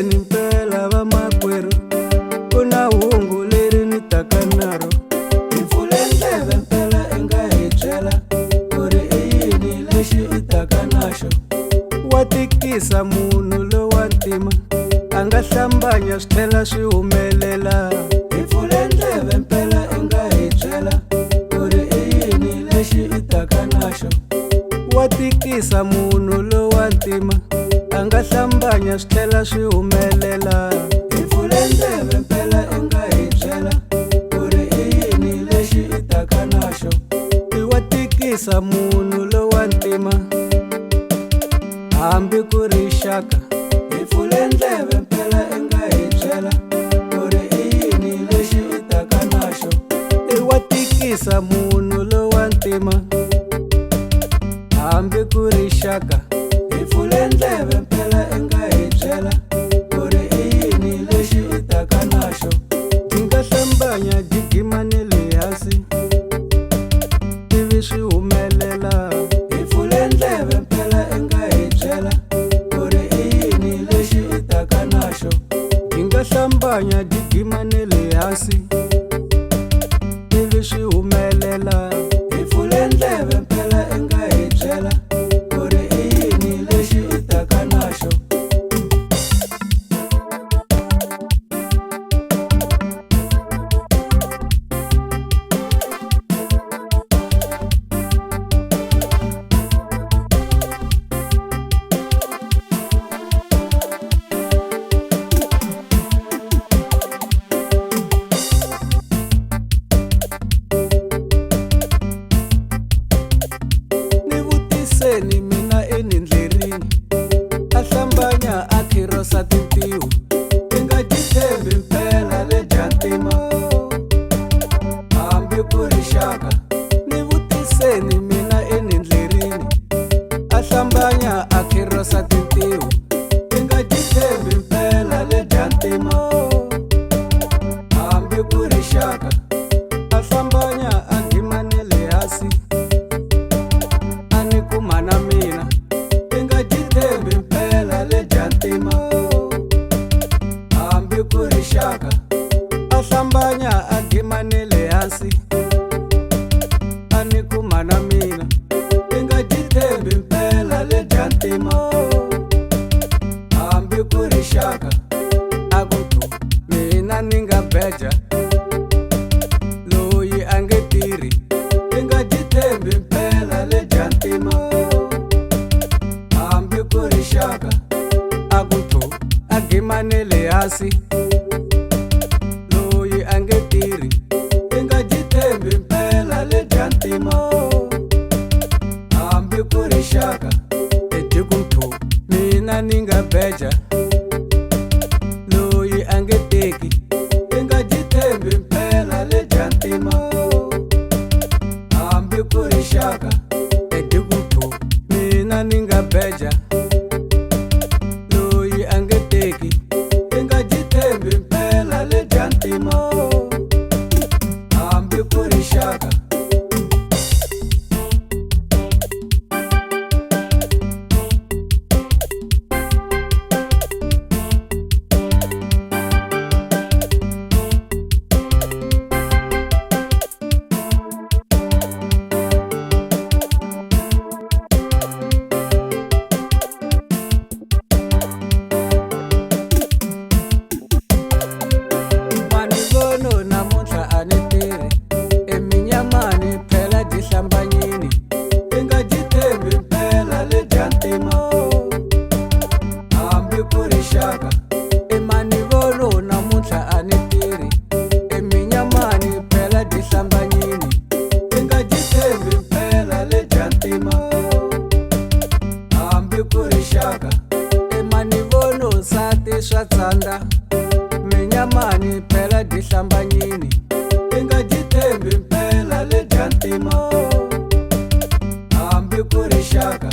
vutiseni mpela vamakwerhu, ku na hungu leri ni taka naro. Hi pfule ndleve mpela i nga hi byela ku ri i yini lexi i taka naxo. Wa tikisa munhu lowa ntima, a nga hlambanya swi tlhela swi humelela. Hi pfule ndleve mpela i nga hi byela ku ri i yini lexi i taka naxo. Wa tikisa munhu lowa ntima, a nga hlambanya swi tlhela swi humelela. Hi pfule ndleve mpela i nga hi byela ku ri i yini lexi i taka naxo. Wa tikisa munhu lowa ntima, hambi ku ri xaka. Hi pfule ndleve mpela i nga hi byela ku ri i yini lexi i taka naxo. Wa tikisa munhu lowa ntima, hambi ku ri xaka. Hi pfule ndleve mpela i nga hi byela ku ri i yini lexi i taka naxo. Hi nga hlambanya gigima ne le hansi, ivi swi humelela. Hi pfule ndleve mpela i nga hi byela ku ri i yini lexi i taka naxo. Hi nga hlambanya gigima ne le hansi, ivi swi humelela. Hi pfule ndleve mpela i nga hi byela ku ri i yini lexi i taka naxo. Ni vutiseni mina enindlerini, a hlambanya a khirosa tintiho. I nga titshembi mpela le jantima, hambi ku ri xaka. Ni vutiseni mina enindlerini, a hlambanya a khirosa tintiho. I nga titshembi mpela le jantima, hambi ku ri xaka. A hlambanya a ghima ne le hansi, a ni kuma na mina. I nga titshembi mpela le jantima, hambi ku ri xaka. A hlambanya a ghima ne le hansi, a ni kuma na mina. I nga titshembi mpela le jantima, hambi ku ri xaka. A ku tu mina ni nga beja, loyi a nge tirhi. I nga titshembi mpela le jantima, hambi ku ri xaka. A ku tu a ghima ne le hansi, loyi a nge tirhi. I nga titshembi mpela le jantima, hambi ku ri xaka. E ku tu mina ni nga beja, loyi a nge teki. I nga titshembi mpela le jantima, hambi ku ri xaka. E ku tu mina ni nga beja, loyi a nge teki. I nga titshembi mpela le jantima, hambi ku ri xaka. Manivono namuntlha a ni tirhi, eminyamani phela di hlambanyini. I nga titshembi mpela le jantima, hambi ku ri xaka. Manivono namuntlha a ni tirhi, eminyamani phela di hlambanyini. I nga titshembi mpela le jantima, hambi ku ri xaka. Manivono nsati swa tsandza, minyamani phela di hlambanyini. I nga titshembi mpela le jantima, hambi ku ri xaka.